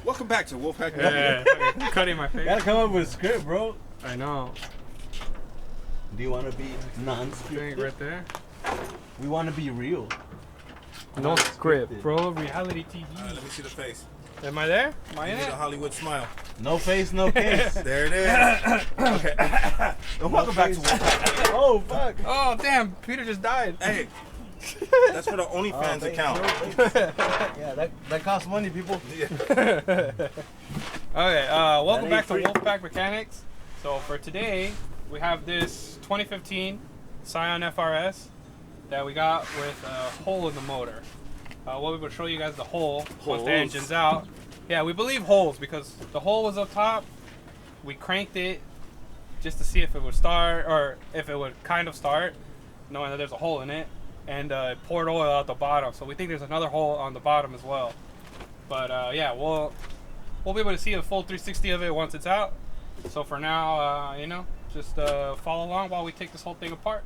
Welcome back to Wolfpack. Yeah, cutting my face. Gotta come up with a script, bro. I know. Do you want to be non-scripted? Right there. We want to be real. No script, bro. Reality TV. Let me see the face. Am I there? Am I in Give me it? the Hollywood smile. No face, no case. There it is. Okay. Welcome back to Wolfpack. Oh, fuck. Oh, damn. Peter just died. Hey, that's for the OnlyFans account. Yeah, that costs money, people. Okay, welcome back to free. Wolfpack Mechanics. So for today, we have this 2015 Scion FRS that we got with a hole in the motor. What we will show you guys the hole once the engine's out. Yeah, we believe holes because the hole was up top. We cranked it just to see if it would start or if it would kind of start, knowing that there's a hole in it, and it poured oil out the bottom. So we think there's another hole on the bottom as well. But yeah, we'll be able to see a full 360 of it once it's out. So for now, you know, just follow along while we take this whole thing apart.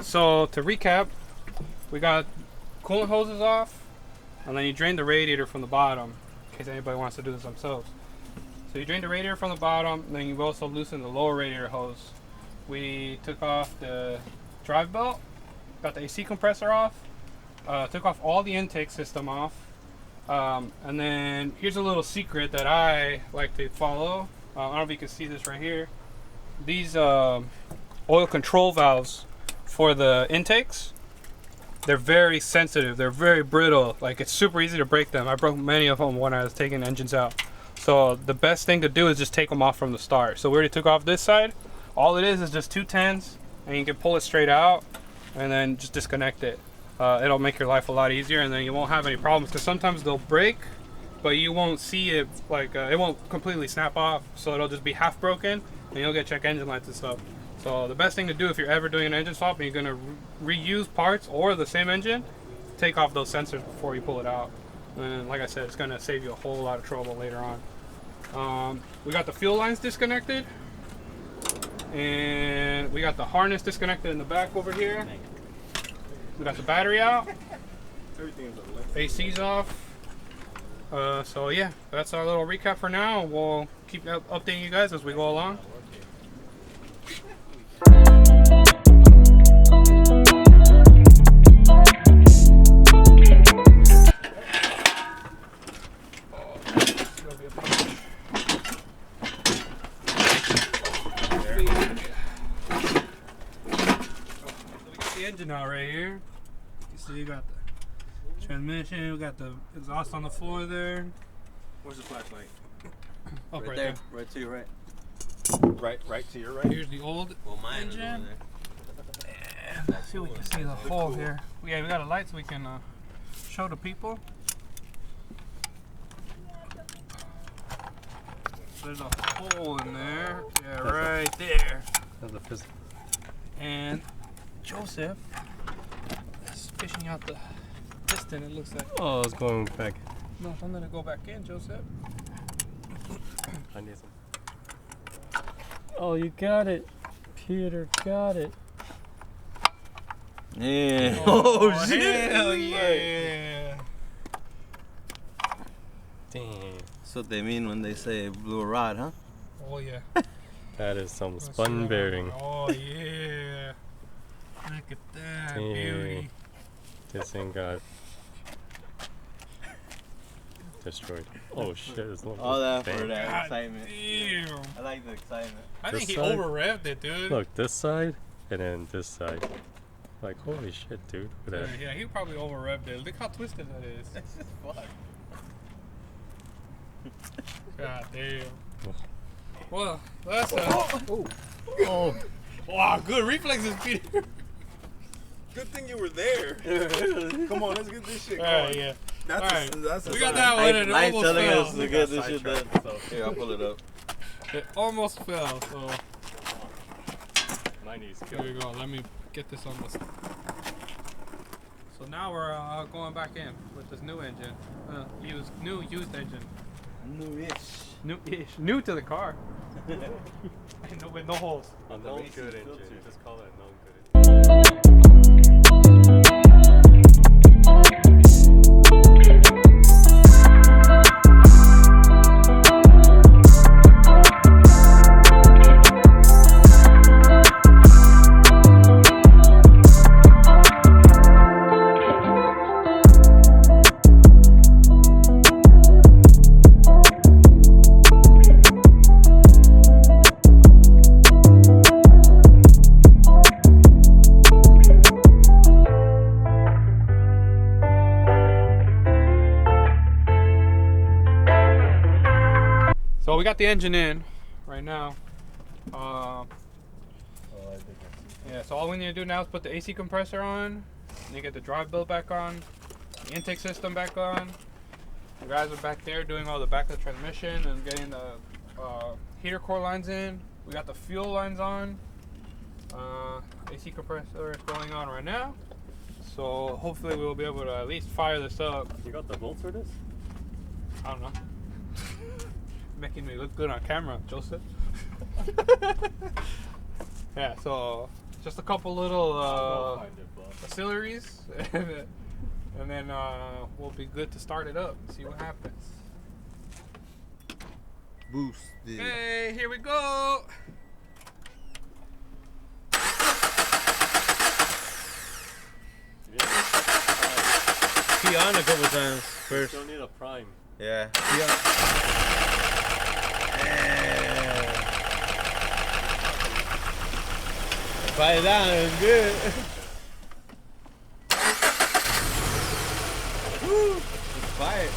So to recap, we got coolant hoses off, and then you drain the radiator from the bottom, in case anybody wants to do this themselves. So you drain the radiator from the bottom, and then you also loosen the lower radiator hose. We took off the drive belt, got the AC compressor off, took off all the intake system off, and then here's a little secret that I like to follow. I don't know if you can see this right here. These oil control valves for the intakes, they're very sensitive, they're very brittle, like it's super easy to break them. I broke many of them when I was taking engines out. So the best thing to do is just take them off from the start. So we already took off this side. All it is just 210s, and you can pull it straight out and then just disconnect it. It'll make your life a lot easier, and then you won't have any problems, because sometimes they'll break but you won't see it, like it won't completely snap off, so it'll just be half broken and you'll get check engine lights and stuff. So the best thing to do if you're ever doing an engine swap and you're going to reuse parts or the same engine, take off those sensors before you pull it out. And like I said, it's going to save you a whole lot of trouble later on. We got the fuel lines disconnected, and we got the harness disconnected in the back over here. We got the battery out. AC's off. So yeah, that's our little recap for now. We'll keep updating you guys as we go along. Engine out right here. You see, you got the transmission, we got the exhaust on the floor there. Where's the flashlight? Oh, right there. there. Right to your right. Right to your right. Here's the old engine. And let's see if we can see the hole here. Yeah, we got a light so we can show the people. There's a hole in there. Yeah, right there. And Joseph is fishing out the piston, it looks like. Oh, it's going back. No, don't let it go back in, Joseph. I need some. Oh, you got it. Peter got it. Yeah. Oh shit! Hell yeah! Damn. That's what they mean when they say blew a rod, huh? Oh yeah. That is some Let's see spun that. bearing. Oh yeah. Look at that Damn. beauty. This thing got destroyed. Oh shit, it's not. All that for Damn. that God excitement. damn. I like the excitement. I think This he side? over revved it, dude. Look, this side and then this side. Like, holy shit, dude. Look at that. Yeah, he probably over revved it. Look how twisted that is. Fuck. God damn. Well, that's Oh, wow, good reflexes, Peter. Good thing you were there. Come on, let's get this shit All going. right, yeah. That's All right. that's a We got sign. that one, and it Nice almost telling fell. us to get this shit done. So, Here, I'll pull it up. It almost fell, so. 90s. Here we go. Let me get this on the. So now we're going back in with this new engine. Used engine. New-ish. New to the car. With no holes. A known racing good engine. filter. Just call it a known good engine. So we got the engine in right now. Yeah, so all we need to do now is put the AC compressor on, and you get the drive belt back on, the intake system back on. The guys are back there doing all the back of the transmission and getting the heater core lines in. We got the fuel lines on. AC compressor is going on right now. So hopefully we'll be able to at least fire this up. You got the bolts for this? I don't know. Making me look good on camera, Joseph. Yeah, so just a couple little I'll find it, bro. auxiliaries, and then we'll be good to start it up and see what happens. Boost. Yeah. Hey, here we go. Pee on a couple times first. Still need a prime. Yeah. Fire it down, it was good. Woo! It's fire.